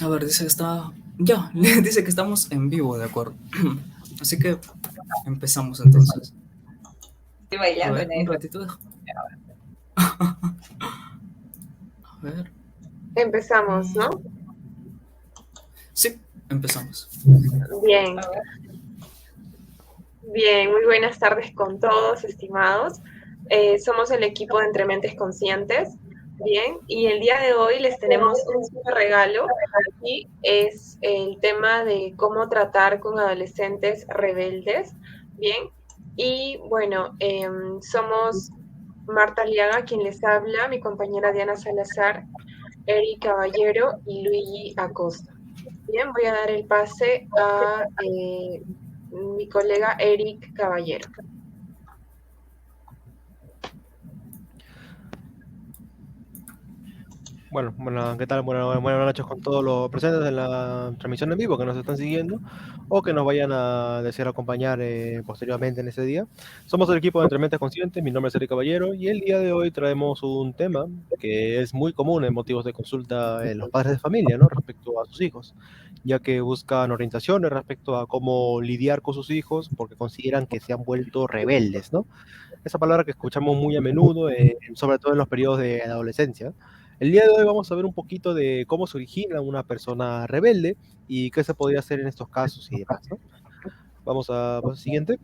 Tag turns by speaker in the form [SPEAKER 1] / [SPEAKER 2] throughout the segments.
[SPEAKER 1] A ver, dice que está... Ya, dice que estamos en vivo, de acuerdo. Así que empezamos entonces.
[SPEAKER 2] Estoy
[SPEAKER 1] A
[SPEAKER 2] bailando
[SPEAKER 1] ver,
[SPEAKER 2] en
[SPEAKER 1] un
[SPEAKER 2] eso.
[SPEAKER 1] ratito. A ver.
[SPEAKER 3] Empezamos,
[SPEAKER 1] Mm,
[SPEAKER 3] ¿no?
[SPEAKER 1] sí, empezamos.
[SPEAKER 3] Bien,
[SPEAKER 2] A ver.
[SPEAKER 3] bien, muy buenas tardes con todos, estimados. Somos el equipo de Entre Mentes Conscientes. Bien, y el día de hoy les tenemos un super regalo y es el tema de cómo tratar con adolescentes rebeldes. Bien, y bueno, somos Marta Liaga quien les habla, mi compañera Diana Salazar, Eric Caballero y Luigi Acosta. Bien, voy a dar el pase a mi colega Eric Caballero.
[SPEAKER 4] Bueno, ¿qué tal? Buenas noches con todos los presentes en la transmisión en vivo que nos están siguiendo o que nos vayan a desear acompañar posteriormente en ese día. Somos el equipo de Entre Mentes Conscientes, mi nombre es Eric Caballero y el día de hoy traemos un tema que es muy común en motivos de consulta en los padres de familia, ¿no? Respecto a sus hijos, ya que buscan orientaciones respecto a cómo lidiar con sus hijos porque consideran que se han vuelto rebeldes, ¿no? Esa palabra que escuchamos muy a menudo, sobre todo en los periodos de adolescencia. El día de hoy vamos a ver un poquito de cómo se origina una persona rebelde y qué se podría hacer en estos casos y demás, ¿no? Vamos a siguiente.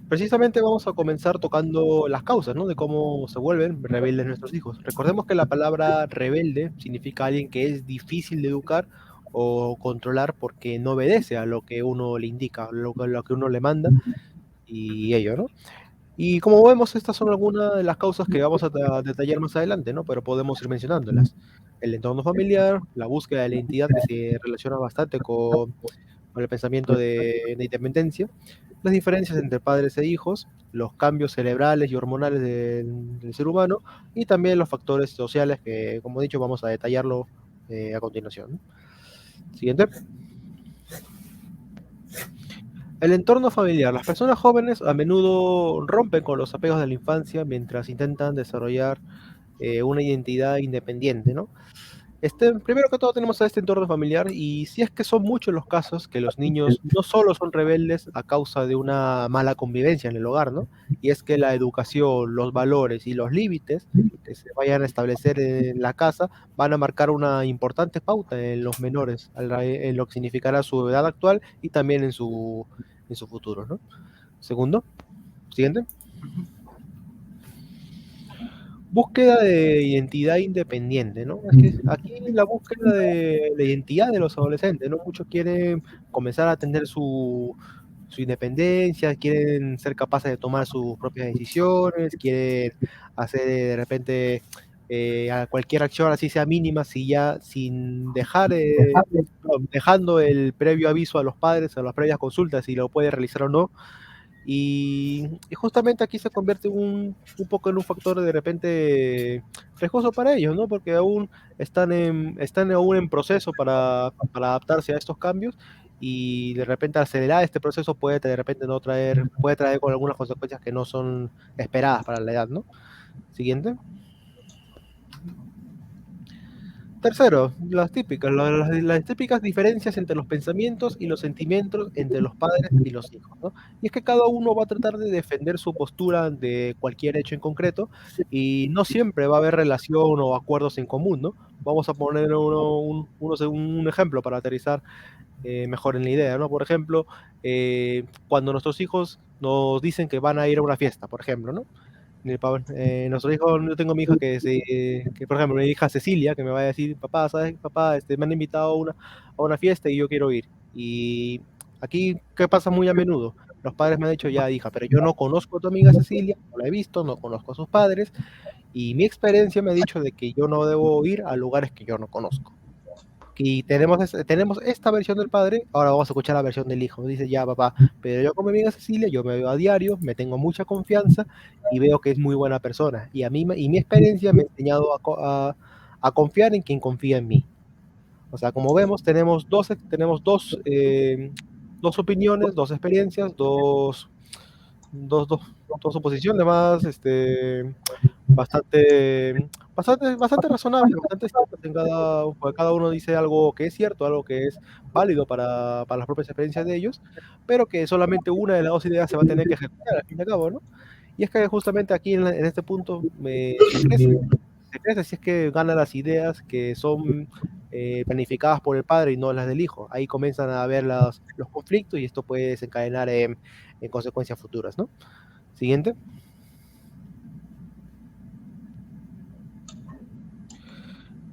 [SPEAKER 4] Precisamente vamos a comenzar tocando las causas, ¿no? De cómo se vuelven rebeldes nuestros hijos. Recordemos que la palabra rebelde significa alguien que es difícil de educar o controlar porque no obedece a lo que uno le indica, lo que uno le manda y ello, ¿no? Y como vemos, estas son algunas de las causas que vamos a detallar más adelante, ¿no? Pero podemos ir mencionándolas. El entorno familiar, la búsqueda de la identidad que se relaciona bastante con el pensamiento de independencia, las diferencias entre padres e hijos, los cambios cerebrales y hormonales del ser humano y también los factores sociales que, como he dicho, vamos a detallarlo a continuación, ¿no? Siguiente. El entorno familiar. Las personas jóvenes a menudo rompen con los apegos de la infancia mientras intentan desarrollar una identidad independiente, ¿no? Primero que todo tenemos a este entorno familiar y si es que son muchos los casos que los niños no solo son rebeldes a causa de una mala convivencia en el hogar, ¿no? Y es que la educación, los valores y los límites que se vayan a establecer en la casa van a marcar una importante pauta en los menores, en lo que significará su edad actual y también en su futuro, ¿no? Segundo, siguiente. Búsqueda de identidad independiente, ¿no? Es que aquí la búsqueda de la identidad de los adolescentes, ¿no? Muchos quieren comenzar a tener su independencia, quieren ser capaces de tomar sus propias decisiones, quieren hacer de repente a cualquier acción, así sea mínima, si ya sin dejar, no, dejando el previo aviso a los padres, a las previas consultas, si lo puede realizar o no, y justamente aquí se convierte un poco en un factor de repente riesgoso para ellos, ¿no? Porque aún están aún en proceso para adaptarse a estos cambios y de repente acelerar este proceso puede de repente no traer, puede traer con algunas consecuencias que no son esperadas para la edad, ¿no? Siguiente. Tercero, las típicas diferencias entre los pensamientos y los sentimientos entre los padres y los hijos, ¿no? Y es que cada uno va a tratar de defender su postura ante cualquier hecho en concreto y no siempre va a haber relación o acuerdos en común, ¿no? Vamos a poner un ejemplo para aterrizar mejor en la idea, ¿no? Por ejemplo, cuando nuestros hijos nos dicen que van a ir a una fiesta, por ejemplo, ¿no? Nuestro hijo, yo tengo mi hija que, por ejemplo, mi hija Cecilia, que me va a decir, papá, ¿sabes? Papá, me han invitado a una fiesta y yo quiero ir. Y aquí, ¿qué pasa muy a menudo? Los padres me han dicho, ya, hija, pero yo no conozco a tu amiga Cecilia, no la he visto, no conozco a sus padres, y mi experiencia me ha dicho de que yo no debo ir a lugares que yo no conozco. Y tenemos esta versión del padre, ahora vamos a escuchar la versión del hijo. Dice, ya papá, pero yo con mi amiga Cecilia, yo me veo a diario, me tengo mucha confianza y veo que es muy buena persona. Y mi experiencia me ha enseñado a confiar en quien confía en mí. O sea, como vemos, tenemos dos opiniones, dos experiencias, dos oposiciones más, bastante razonable, bastante cierto. Cada uno dice algo que es cierto, algo que es válido para las propias experiencias de ellos, pero que solamente una de las dos ideas se va a tener que ejecutar al fin y al cabo, ¿no? Y es que justamente aquí en este punto se crece si es que ganan las ideas que son planificadas por el padre y no las del hijo. Ahí comienzan a haber los conflictos y esto puede desencadenar en consecuencias futuras, ¿no? Siguiente.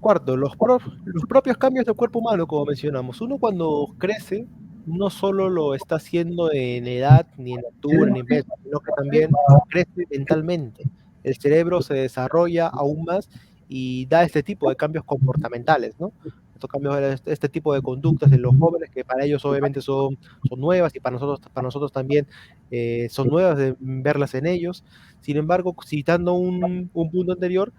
[SPEAKER 4] Cuarto, los propios cambios del cuerpo humano, como mencionamos. Uno cuando crece, no solo lo está haciendo en edad, ni en altura, ni en peso, sino que también crece mentalmente. El cerebro se desarrolla aún más y da este tipo de cambios comportamentales, ¿no? Estos cambios, este tipo de conductas en los jóvenes que para ellos obviamente son nuevas y para nosotros también son nuevas de verlas en ellos. Sin embargo, citando un punto anterior,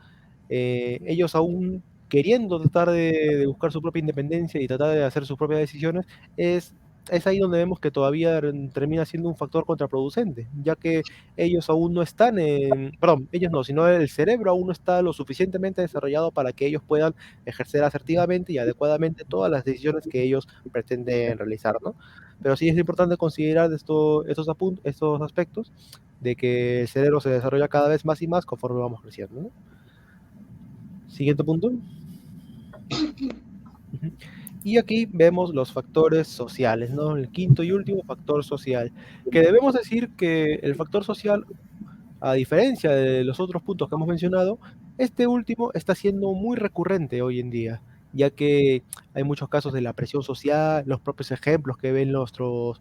[SPEAKER 4] ellos aún queriendo tratar de buscar su propia independencia y tratar de hacer sus propias decisiones, es, es ahí donde vemos que todavía termina siendo un factor contraproducente, ya que ellos aún no están perdón, ellos no, sino el cerebro aún no está lo suficientemente desarrollado para que ellos puedan ejercer asertivamente y adecuadamente todas las decisiones que ellos pretenden realizar, ¿no? Pero sí es importante considerar estos aspectos de que el cerebro se desarrolla cada vez más y más conforme vamos creciendo, ¿no? Siguiente punto. Y aquí vemos los factores sociales, ¿no? El quinto y último factor social, que debemos decir que el factor social, a diferencia de los otros puntos que hemos mencionado, este último está siendo muy recurrente hoy en día, ya que hay muchos casos de la presión social, los propios ejemplos que ven nuestros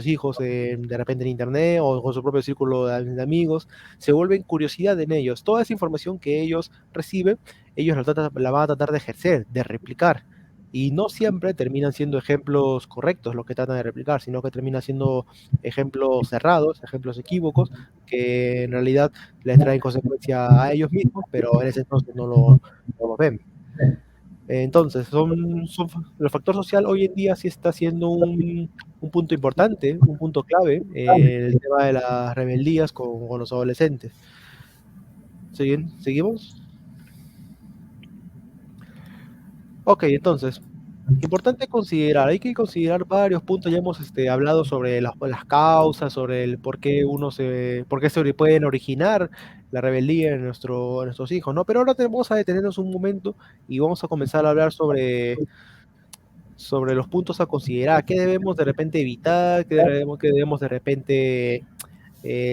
[SPEAKER 4] hijos de repente en internet o con su propio círculo de amigos, se vuelven curiosidad en ellos. Toda esa información que ellos reciben, ellos la van a tratar de ejercer, de replicar. Y no siempre terminan siendo ejemplos correctos los que tratan de replicar, sino que terminan siendo ejemplos cerrados, ejemplos equívocos, que en realidad les traen consecuencia a ellos mismos, pero en ese entonces no lo ven. Entonces, el factor social hoy en día sí está siendo un punto importante, un punto clave en el tema de las rebeldías con los adolescentes. ¿Seguimos? Ok, entonces, importante considerar, hay que considerar varios puntos, ya hemos hablado sobre las causas, sobre el por qué se pueden originar la rebeldía en nuestros hijos, ¿no? Pero ahora vamos a detenernos un momento y vamos a comenzar a hablar sobre los puntos a considerar, qué debemos de repente evitar, qué debemos de repente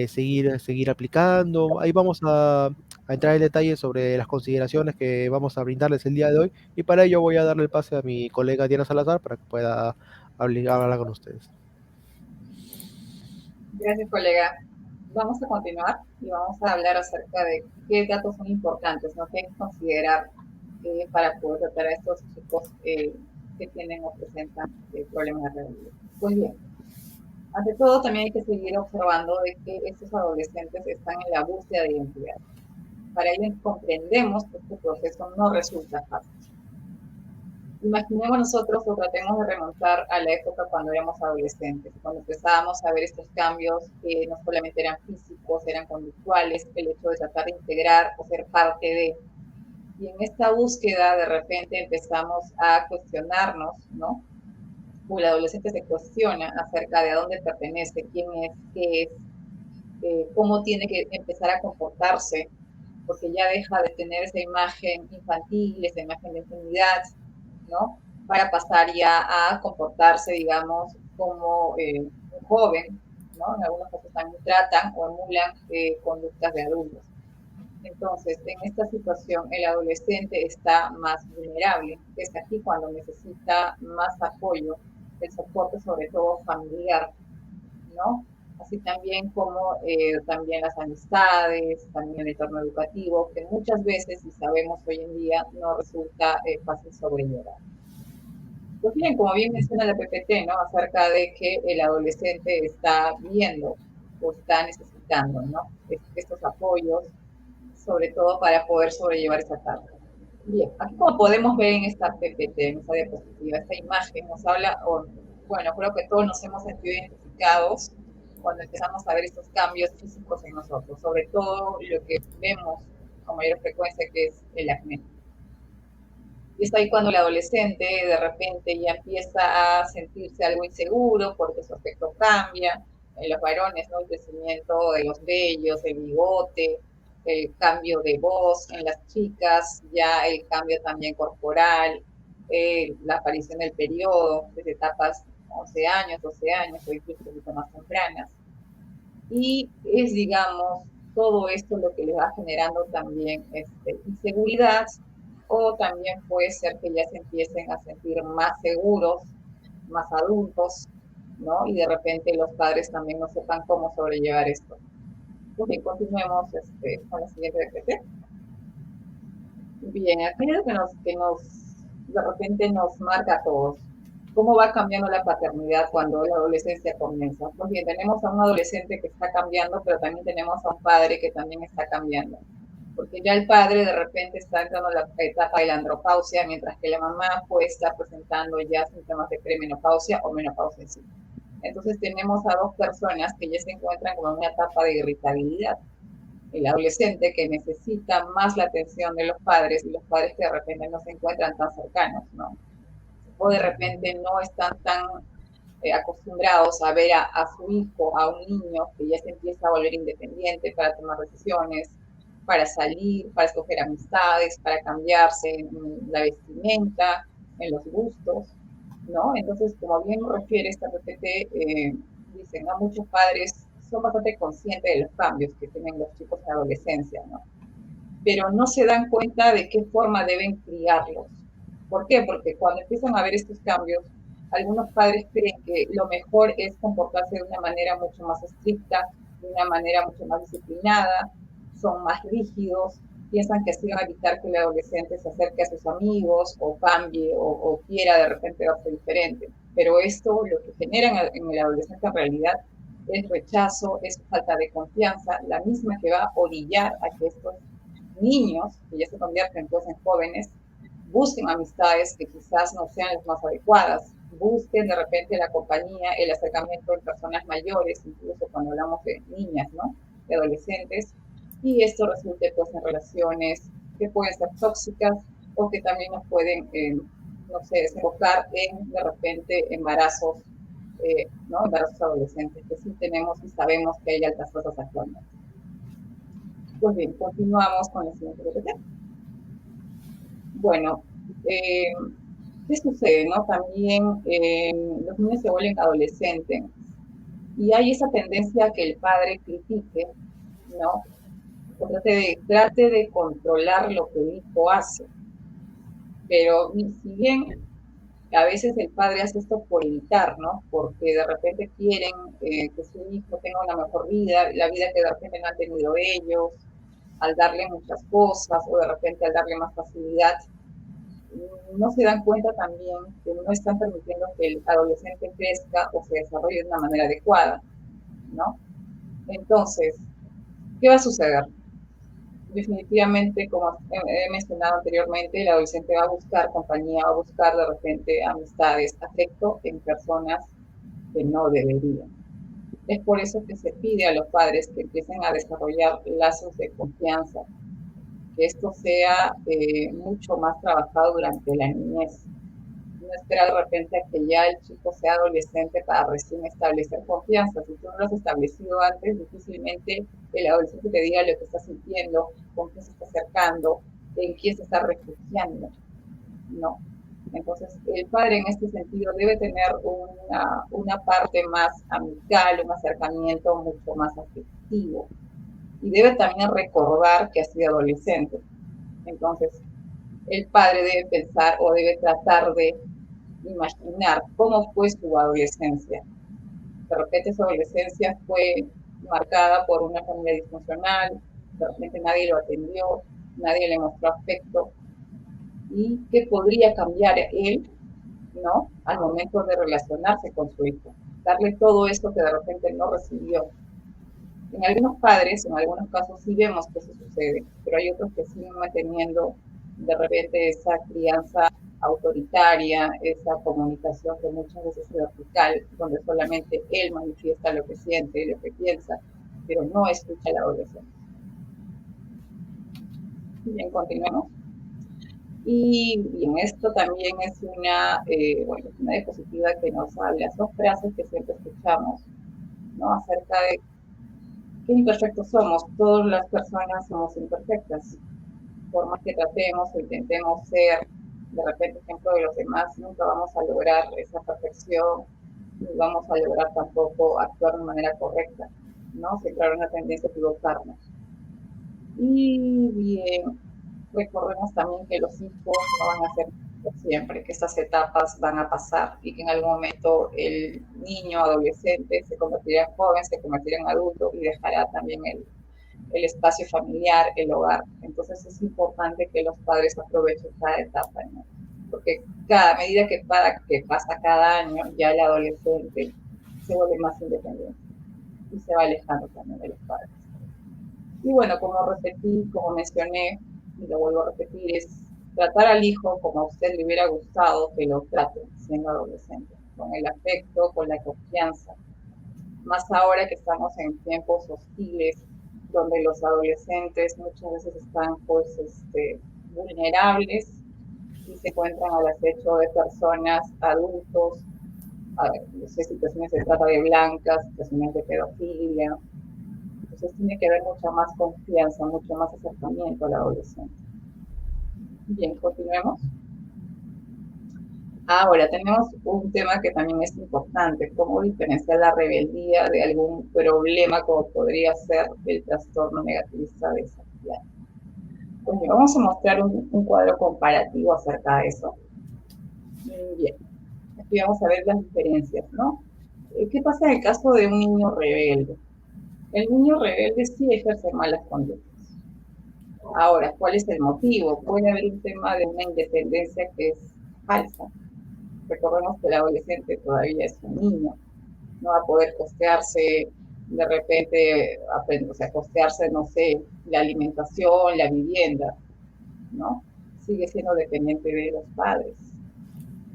[SPEAKER 4] seguir aplicando. Ahí vamos a entrar en detalle sobre las consideraciones que vamos a brindarles el día de hoy y para ello voy a darle el pase a mi colega Diana Salazar para que pueda hablar con ustedes.
[SPEAKER 2] Gracias, colega. Vamos a continuar y vamos a hablar acerca de qué datos son importantes, ¿no? Qué hay que considerar para poder tratar a estos chicos que tienen o presentan problemas de rebeldía. Pues bien, ante todo también hay que seguir observando de que estos adolescentes están en la búsqueda de identidad. Para ello comprendemos que este proceso no resulta fácil. Imaginemos nosotros o tratemos de remontar a la época cuando éramos adolescentes, cuando empezábamos a ver estos cambios que no solamente eran físicos, eran conductuales, el hecho de tratar de integrar o ser parte de. Y en esta búsqueda de repente empezamos a cuestionarnos, ¿no? O el adolescente se cuestiona acerca de a dónde pertenece, quién es, qué es, cómo tiene que empezar a comportarse, porque ya deja de tener esa imagen infantil, esa imagen de intimidad, ¿no? Para pasar ya a comportarse, digamos, como un joven, ¿no? En algunos casos también tratan o emulan conductas de adultos. Entonces, en esta situación, el adolescente está más vulnerable. Es aquí cuando necesita más apoyo, el soporte sobre todo familiar, ¿no? Así también como también las amistades, también el entorno educativo, que muchas veces, y sabemos hoy en día, no resulta fácil sobrellevar. Pues bien, como bien menciona la PPT, ¿no? Acerca de que el adolescente está viendo o está necesitando, ¿no? Estos apoyos, sobre todo para poder sobrellevar esa etapa. Bien, aquí como podemos ver en esta PPT, en esta diapositiva, esta imagen nos habla, bueno, creo que todos nos hemos sentido identificados cuando empezamos a ver estos cambios físicos en nosotros, sobre todo lo que vemos con mayor frecuencia, que es el acné. Y es ahí cuando el adolescente de repente ya empieza a sentirse algo inseguro porque su aspecto cambia. En los varones, ¿no? El crecimiento de los vellos, el bigote, el cambio de voz. En las chicas ya el cambio también corporal, la aparición del periodo desde etapas 11 años, 12 años o incluso un poquito más tempranas. Y es, digamos, todo esto lo que les va generando también inseguridad, o también puede ser que ya se empiecen a sentir más seguros, más adultos, ¿no? Y de repente los padres también no sepan cómo sobrellevar esto. Pues bien, continuemos con la siguiente decreto. Bien, aquí es lo que de repente nos marca a todos. ¿Cómo va cambiando la paternidad cuando la adolescencia comienza? Pues bien, tenemos a un adolescente que está cambiando, pero también tenemos a un padre que también está cambiando. Porque ya el padre de repente está entrando en la etapa de la andropausia, mientras que la mamá pues está presentando ya síntomas de premenopausia o menopausia en sí. Entonces tenemos a dos personas que ya se encuentran como en una etapa de irritabilidad. El adolescente que necesita más la atención de los padres, y los padres que de repente no se encuentran tan cercanos, ¿no? O de repente no están tan acostumbrados a ver a su hijo, a un niño que ya se empieza a volver independiente para tomar decisiones, para salir, para escoger amistades, para cambiarse en la vestimenta, en los gustos, ¿no? Entonces, como bien refiere esta PPT, dicen, ¿no? Muchos padres son bastante conscientes de los cambios que tienen los chicos en la adolescencia, ¿no? Pero no se dan cuenta de qué forma deben criarlos. ¿Por qué? Porque cuando empiezan a ver estos cambios, algunos padres creen que lo mejor es comportarse de una manera mucho más estricta, de una manera mucho más disciplinada, son más rígidos, piensan que así van a evitar que el adolescente se acerque a sus amigos o cambie o quiera de repente verse diferente. Pero esto lo que genera en el adolescente en realidad es rechazo, es falta de confianza, la misma que va a orillar a que estos niños, que ya se convierten pues en jóvenes, busquen amistades que quizás no sean las más adecuadas, busquen de repente la compañía, el acercamiento de personas mayores, incluso cuando hablamos de niñas, ¿no? De adolescentes, y esto resulte pues en relaciones que pueden ser tóxicas o que también nos pueden, no sé, desembocar en de repente embarazos, ¿no? Embarazos adolescentes, que sí tenemos y sabemos que hay altas tasas actualmente. Pues bien, continuamos con la siguiente pregunta. Bueno, ¿qué sucede, no? También los niños se vuelven adolescentes y hay esa tendencia a que el padre critique, ¿no? O trate de controlar lo que el hijo hace. Pero si bien a veces el padre hace esto por evitar, ¿no? Porque de repente quieren que su hijo tenga una mejor vida, la vida que de repente no han tenido ellos, al darle muchas cosas o de repente al darle más facilidad, no se dan cuenta también que no están permitiendo que el adolescente crezca o se desarrolle de una manera adecuada, ¿no? Entonces, ¿qué va a suceder? Definitivamente, como he mencionado anteriormente, el adolescente va a buscar compañía, va a buscar de repente amistades, afecto en personas que no deberían. Es por eso que se pide a los padres que empiecen a desarrollar lazos de confianza, que esto sea mucho más trabajado durante la niñez. No esperar de repente a que ya el chico sea adolescente para recién establecer confianza. Si tú no lo has establecido antes, difícilmente el adolescente te diga lo que está sintiendo, con quién se está acercando, en quién se está refugiando, ¿no? Entonces, el padre en este sentido debe tener una parte más amical, un acercamiento mucho más afectivo. Y debe también recordar que ha sido adolescente. Entonces, el padre debe pensar o debe tratar de imaginar cómo fue su adolescencia. De repente su adolescencia fue marcada por una familia disfuncional, de repente nadie lo atendió, nadie le mostró afecto, y qué podría cambiar él, ¿no? Al momento de relacionarse con su hijo, darle todo esto que de repente no recibió. En algunos padres, en algunos casos sí vemos que eso sucede, pero hay otros que siguen manteniendo de repente esa crianza autoritaria, esa comunicación que muchas veces es vertical, donde solamente él manifiesta lo que siente y lo que piensa, pero no escucha a la adolescente. Bien, continuemos. Y bien, esto también es una diapositiva que nos habla, son frases que siempre escuchamos, ¿no? Acerca de qué imperfectos somos. Todas las personas somos imperfectas. Por más que tratemos o intentemos ser de repente ejemplo de los demás, nunca vamos a lograr esa perfección, ni vamos a lograr tampoco actuar de manera correcta, ¿no? Siempre habrá una tendencia a equivocarnos. Y bien, recordemos también que los hijos no van a ser por siempre, que estas etapas van a pasar y que en algún momento el niño, adolescente, se convertirá en joven, se convertirá en adulto y dejará también el espacio familiar, el hogar. Entonces es importante que los padres aprovechen cada etapa, ¿no? Porque cada medida que pasa cada año, ya el adolescente se vuelve más independiente y se va alejando también de los padres. Y bueno, como mencioné, y lo vuelvo a repetir, es tratar al hijo como a usted le hubiera gustado que lo trate siendo adolescente, con el afecto, con la confianza. Más ahora que estamos en tiempos hostiles, donde los adolescentes muchas veces están vulnerables y se encuentran al acecho de personas, adultos, no sé, situaciones de trata de blancas, situaciones de pedofilia. Entonces tiene que haber mucha más confianza, mucho más acercamiento al adolescente. Bien, continuemos. Ahora tenemos un tema que también es importante, cómo diferenciar la rebeldía de algún problema como podría ser el trastorno negativista desafiante. Pues vamos a mostrar un cuadro comparativo acerca de eso. Bien, aquí vamos a ver las diferencias, ¿no? ¿Qué pasa en el caso de un niño rebelde? El niño rebelde sí ejerce malas conductas. Ahora, ¿cuál es el motivo? Puede haber un tema de una independencia que es falsa. Recordemos que el adolescente todavía es un niño, no va a poder costearse de repente, o sea, costearse, no sé, la alimentación, la vivienda, ¿no? Sigue siendo dependiente de los padres.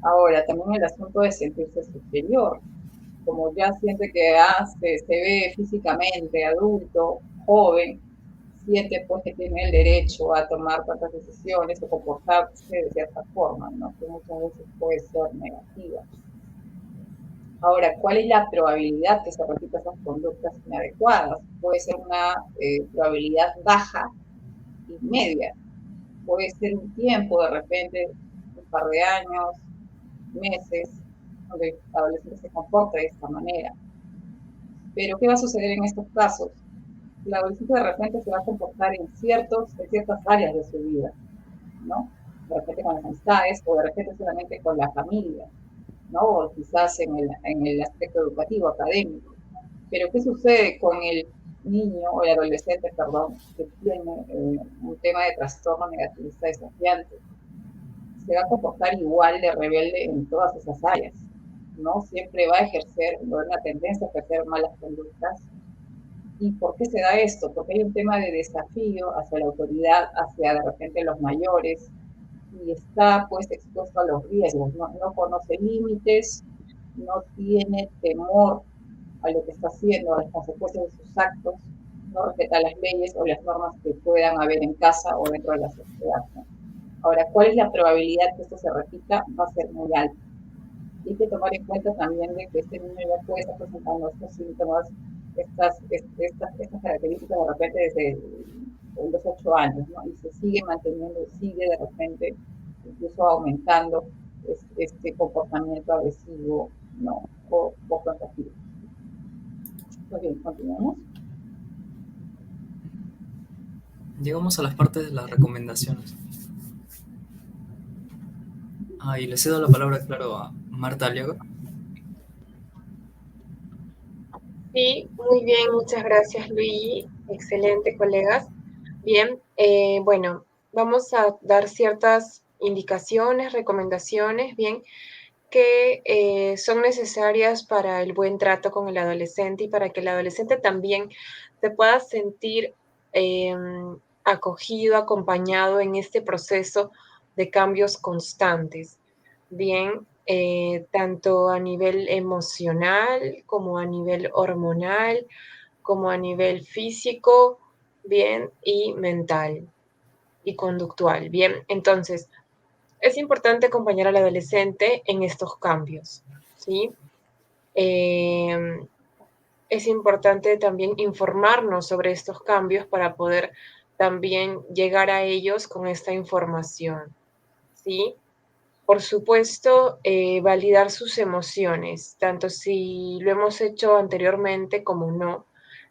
[SPEAKER 2] Ahora, también el asunto de sentirse superior, como ya siente que se ve físicamente adulto, joven, siente pues que tiene el derecho a tomar tantas decisiones o comportarse de cierta forma, ¿no? Que muchas veces puede ser negativa. Ahora, ¿cuál es la probabilidad que se repitan esas conductas inadecuadas? Puede ser una probabilidad baja y media. Puede ser un tiempo, de repente, un par de años, meses, donde el adolescente se comporta de esta manera. Pero, ¿qué va a suceder en estos casos? El adolescente de repente se va a comportar en ciertas áreas de su vida, ¿no? De repente con las amistades o de repente solamente con la familia, ¿no? O quizás en el aspecto educativo, académico. Pero ¿qué sucede con el niño o el adolescente, perdón, que tiene un tema de trastorno negativista desafiante? Se va a comportar igual de rebelde en todas esas áreas, ¿no? Siempre va a ejercer, una tendencia a ejercer malas conductas. ¿Y por qué se da esto? Porque hay un tema de desafío hacia la autoridad, hacia de repente los mayores, y está pues expuesto a los riesgos, no conoce límites, no tiene temor a lo que está haciendo, a las consecuencias de sus actos, no respeta las leyes o las normas que puedan haber en casa o dentro de la sociedad, ¿no? Ahora, ¿cuál es la probabilidad que esto se repita? Va a ser muy alta. Y hay que tomar en cuenta también de que este niño ya puede estar presentando estos síntomas, estas características de repente desde los 8 años, ¿no? Y se sigue manteniendo, sigue de repente incluso aumentando este comportamiento agresivo, ¿no? O confrontativo. Pues bien, continuamos.
[SPEAKER 1] Llegamos a las partes de las recomendaciones. Y le cedo la palabra, claro, a Marta Aliaga.
[SPEAKER 3] Sí, muy bien, muchas gracias, Luis. Excelente, colegas. Bien, bueno, vamos a dar ciertas indicaciones, recomendaciones, bien, que son necesarias para el buen trato con el adolescente y para que el adolescente también se pueda sentir acogido, acompañado en este proceso de cambios constantes, bien, tanto a nivel emocional como a nivel hormonal, como a nivel físico, bien, y mental y conductual, bien. Entonces, es importante acompañar al adolescente en estos cambios, ¿sí? Es importante también informarnos sobre estos cambios para poder también llegar a ellos con esta información, ¿sí? Por supuesto, validar sus emociones, tanto si lo hemos hecho anteriormente como no.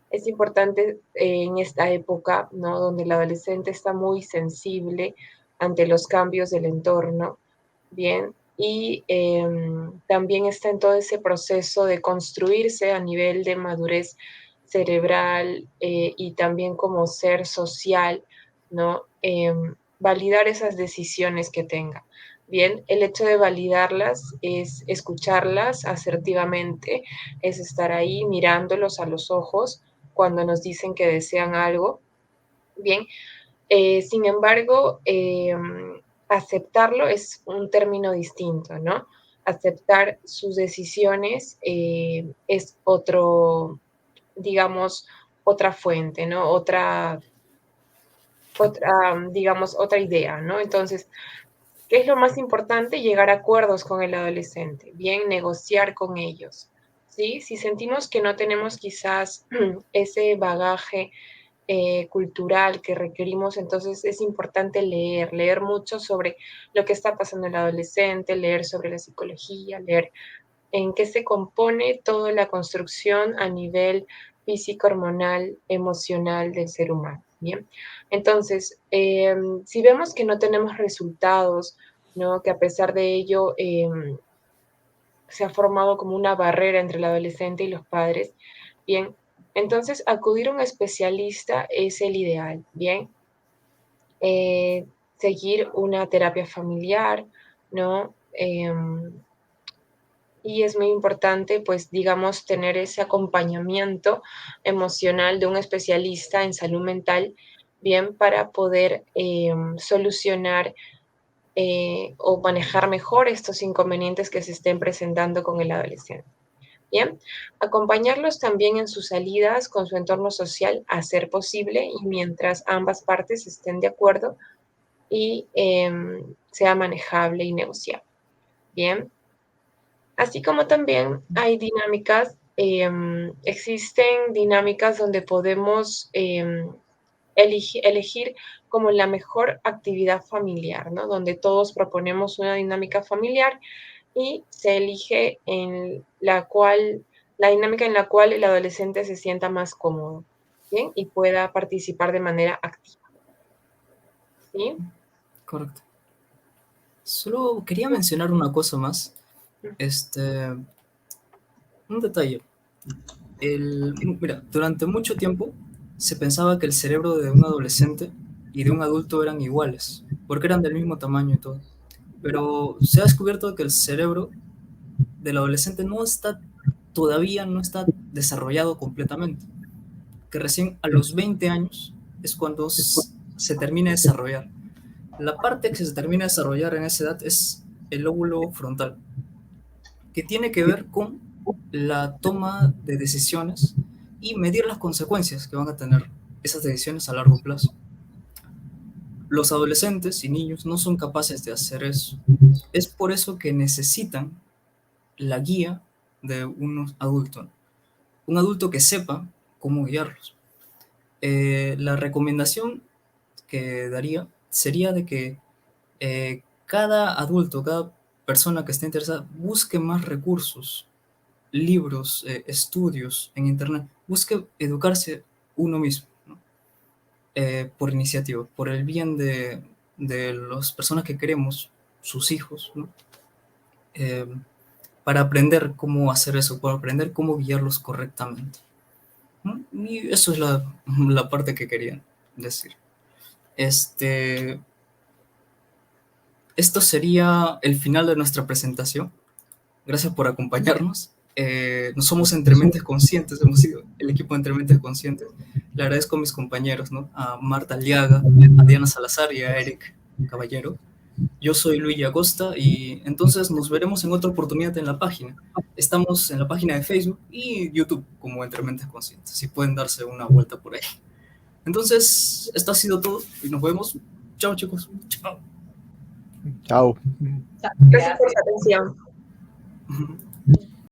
[SPEAKER 3] Es importante en esta época, ¿no? Donde el adolescente está muy sensible ante los cambios del entorno, ¿bien? Y también está en todo ese proceso de construirse a nivel de madurez cerebral y también como ser social, ¿no? Validar esas decisiones que tenga. Bien, el hecho de validarlas es escucharlas asertivamente, es estar ahí mirándolos a los ojos cuando nos dicen que desean algo. Bien, sin embargo, aceptarlo es un término distinto, ¿no? Aceptar sus decisiones es otro, digamos, otra fuente, ¿no? Digamos, otra idea, ¿no? Entonces, ¿qué es lo más importante? Llegar a acuerdos con el adolescente, bien, negociar con ellos, ¿sí? Si sentimos que no tenemos quizás ese bagaje cultural que requerimos, entonces es importante leer mucho sobre lo que está pasando en el adolescente, leer sobre la psicología, leer en qué se compone toda la construcción a nivel físico, hormonal, emocional del ser humano. Bien, entonces, si vemos que no tenemos resultados, ¿no? Que a pesar de ello se ha formado como una barrera entre el adolescente y los padres, bien, entonces acudir a un especialista es el ideal, bien. Seguir una terapia familiar, ¿no? Y es muy importante, pues, digamos, tener ese acompañamiento emocional de un especialista en salud mental, bien, para poder solucionar o manejar mejor estos inconvenientes que se estén presentando con el adolescente. Bien, acompañarlos también en sus salidas con su entorno social a ser posible y mientras ambas partes estén de acuerdo y sea manejable y negociable. Bien, así como también hay dinámicas, existen dinámicas donde podemos elegir como la mejor actividad familiar, ¿no? Donde todos proponemos una dinámica familiar y se elige la dinámica en la cual el adolescente se sienta más cómodo, ¿bien? Y pueda participar de manera activa, ¿sí?
[SPEAKER 1] Correcto. Solo quería mencionar una cosa más. Un detalle. Mira, durante mucho tiempo se pensaba que el cerebro de un adolescente y de un adulto eran iguales, porque eran del mismo tamaño y todo. Pero se ha descubierto que el cerebro del adolescente todavía no está desarrollado completamente, que recién a los 20 años es cuando se termina de desarrollar. La parte que se termina de desarrollar en esa edad es el lóbulo frontal, que tiene que ver con la toma de decisiones y medir las consecuencias que van a tener esas decisiones a largo plazo. Los adolescentes y niños no son capaces de hacer eso. Es por eso que necesitan la guía de un adulto que sepa cómo guiarlos. La recomendación que daría sería de que cada adulto, cada persona que esté interesada, busque más recursos, libros, estudios en internet, busque educarse uno mismo, ¿no? Por iniciativa, por el bien de las personas que queremos, sus hijos, ¿no? Para aprender cómo hacer eso, para aprender cómo guiarlos correctamente, ¿no? Y eso es la parte que quería decir. Esto sería el final de nuestra presentación. Gracias por acompañarnos. No somos Entre Mentes Conscientes, hemos sido el equipo de Entre Mentes Conscientes. Le agradezco a mis compañeros, ¿no? A Marta Aliaga, a Diana Salazar y a Eric Caballero. Yo soy Luigi Acosta y entonces nos veremos en otra oportunidad en la página. Estamos en la página de Facebook y YouTube como Entre Mentes Conscientes, si pueden darse una vuelta por ahí. Entonces, esto ha sido todo y nos vemos. Chao, chicos. Chao.
[SPEAKER 4] Chao.
[SPEAKER 3] Gracias por su atención.